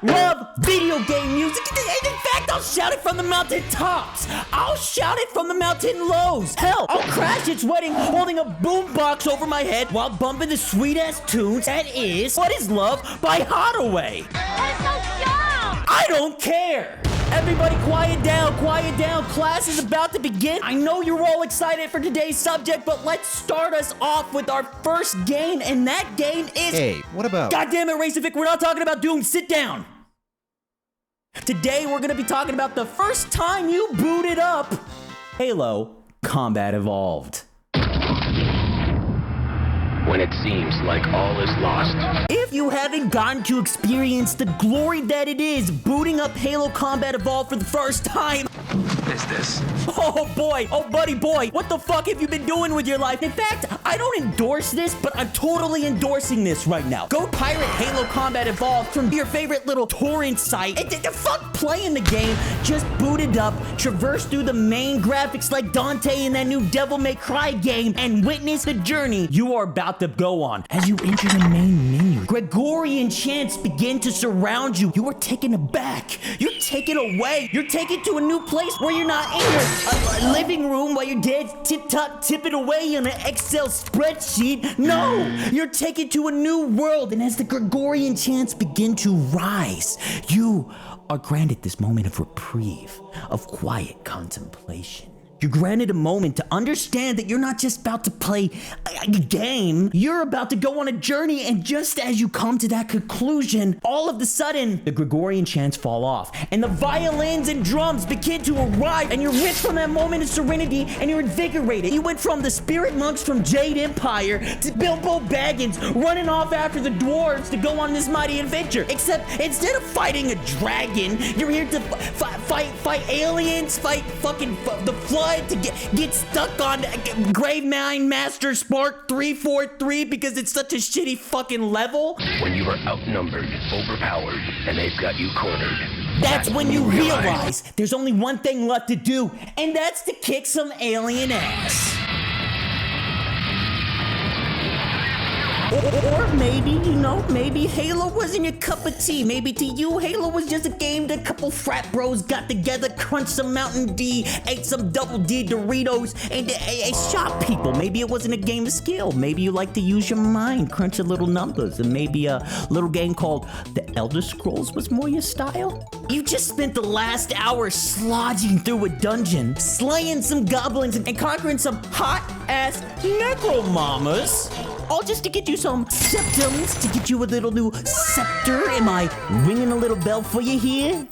love video game music. In fact, I'll shout it from the mountain tops. I'll shout it from the mountain lows. Hell, I'll crash its wedding holding a boombox over my head while bumping the sweet-ass tunes that is What Is Love by Hathaway. That's so dumb! I don't care. Everybody quiet down, quiet down. Class is about to begin. I know you're all excited for today's subject, but let's start us off with our first game, and that game is... Hey, what about... God damn it, Raycevick, we're not talking about Doom. Sit down. Today, we're gonna be talking about the first time you booted up Halo Combat Evolved. When it seems like all is lost. If you haven't gotten to experience the glory that it is booting up Halo Combat Evolved for the first time... Is this? Oh boy, oh buddy boy, what the fuck have you been doing with your life? In fact, I don't endorse this, but I'm totally endorsing this right now. Go pirate Halo Combat Evolved from your favorite little torrent site. And fuck playing the game, just boot it up, traverse through the main graphics like Dante in that new Devil May Cry game, and witness the journey you are about to go on. As you enter the main menu, Gregorian chants begin to surround you. You are taken aback. You're taken away. You're taken to a new place where you're not in your living room while your dad's tipping away on an Excel spreadsheet. No, you're taken to a new world, and as the Gregorian chants begin to rise, you are granted this moment of reprieve, of quiet contemplation. You're granted a moment to understand that you're not just about to play a game, you're about to go on a journey, and just as you come to that conclusion, all of a sudden, the Gregorian chants fall off, and the violins and drums begin to arrive, and you're ripped from that moment of serenity, and you're invigorated. You went from the spirit monks from Jade Empire to Bilbo Baggins running off after the dwarves to go on this mighty adventure. Except, instead of fighting a dragon, you're here to fight aliens, fight fucking the flood, to get stuck on Gravemind Master Spark 343 because it's such a shitty fucking level. When you are outnumbered, overpowered, and they've got you cornered. That's when you realize there's only one thing left to do, and that's to kick some alien ass. Or maybe, you know, maybe Halo wasn't your cup of tea. Maybe to you, Halo was just a game that a couple frat bros got together, crunched some Mountain D, ate some Double D Doritos, and shot people. Maybe it wasn't a game of skill. Maybe you like to use your mind, crunch a little numbers, and maybe a little game called The Elder Scrolls was more your style. You just spent the last hour slogging through a dungeon, slaying some goblins, and conquering some hot-ass necromamas. All just to get you some symptoms, to get you a little new scepter. Am I ringing a little bell for you here?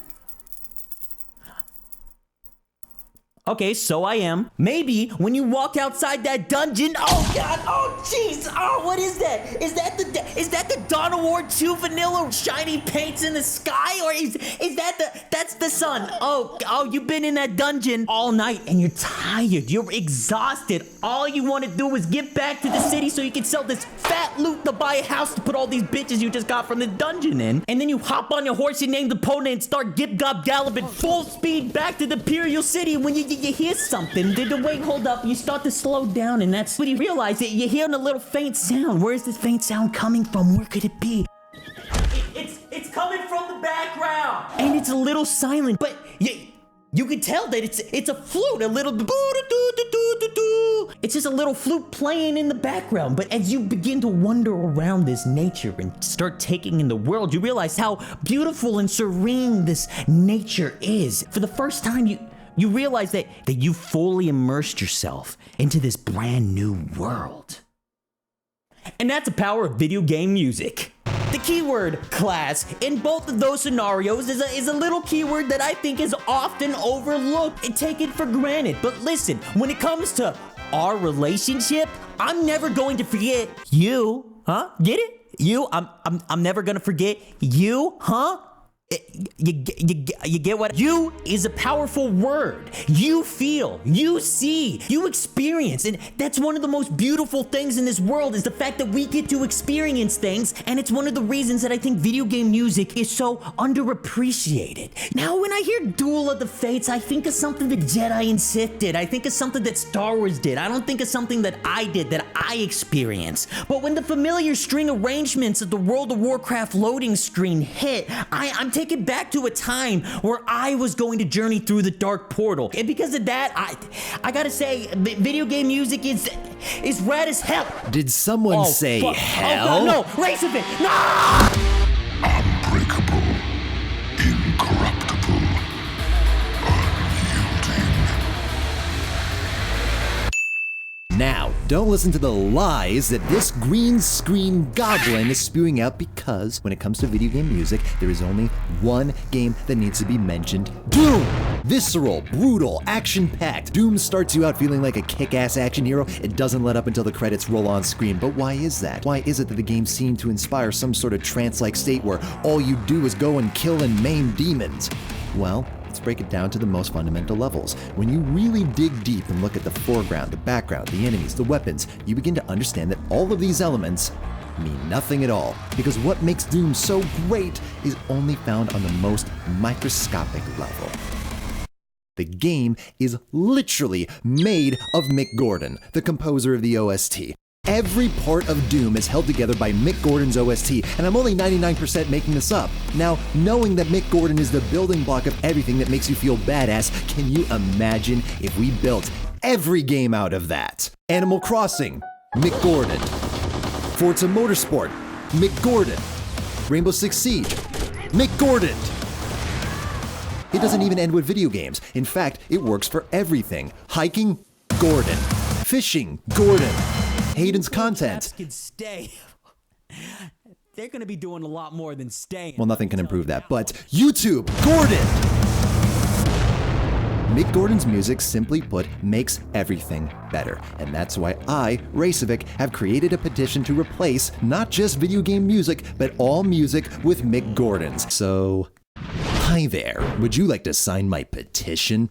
Okay, so I am. Maybe when you walk outside that dungeon, oh god, oh jeez, oh what is that? Is that the Dawn of War 2 vanilla shiny paints in the sky, or is that's the sun? Oh, you've been in that dungeon all night and you're tired, you're exhausted. All you want to do is get back to the city so you can sell this fat loot to buy a house to put all these bitches you just got from the dungeon in, and then you hop on your horse and name the opponent and start gib-gob galloping full speed back to the Imperial City. When you hear something, the wait, hold up, you start to slow down, and that's when you realize that you're hearing a little faint sound. Where is this faint sound coming from? Where could it be? It's coming from the background, and it's a little silent, but you can tell that it's a flute, a little it's just a little flute playing in the background. But as you begin to wander around this nature and start taking in the world, you realize how beautiful and serene this nature is. For the first time, you realize that you fully immersed yourself into this brand new world. And that's the power of video game music. The keyword class in both of those scenarios is a little keyword that I think is often overlooked and taken for granted. But listen, when it comes to our relationship, I'm never going to forget you, huh? Get it? You, I'm never gonna forget you, huh? You get what? You is a powerful word. You feel, you see, you experience. And that's one of the most beautiful things in this world, is the fact that we get to experience things. And it's one of the reasons that I think video game music is so underappreciated. Now, when I hear Duel of the Fates, I think of something that Jedi and Sith did. I think of something that Star Wars did. I don't think of something that I did, that I experienced. But when the familiar string arrangements of the World of Warcraft loading screen hit, I'm taken back to a time where I was going to journey through the dark portal. And because of that, I gotta say, video game music is rad as hell. Did someone say fuck. hell? Oh, God, no, Raycevick, no! Unbreakable, incorruptible, unyielding. Now, don't listen to the lies that this green screen goblin is spewing out, because when it comes to video game music, there is only one game that needs to be mentioned: Doom! Visceral, brutal, action-packed. Doom starts you out feeling like a kick-ass action hero. It doesn't let up until the credits roll on screen. But why is that? Why is it that the game seemed to inspire some sort of trance-like state where all you do is go and kill and maim demons? Well, let's break it down to the most fundamental levels. When you really dig deep and look at the foreground, the background, the enemies, the weapons, you begin to understand that all of these elements mean nothing at all, because what makes Doom so great is only found on the most microscopic level. The game is literally made of Mick Gordon, the composer of the OST. Every part of Doom is held together by Mick Gordon's OST, and I'm only 99% making this up. Now, knowing that Mick Gordon is the building block of everything that makes you feel badass, can you imagine if we built every game out of that? Animal Crossing, Mick Gordon. Forza Motorsport, Mick Gordon. Rainbow Six Siege, Mick Gordon. It doesn't even end with video games. In fact, it works for everything. Hiking, Gordon. Fishing, Gordon. Haydn's content. Can stay. They're gonna be doing a lot more than staying. Well, nothing can improve that, but YouTube, Gordon! Mick Gordon's music, simply put, makes everything better. And that's why I, Raycevick, have created a petition to replace not just video game music, but all music with Mick Gordon's. So, hi there. Would you like to sign my petition?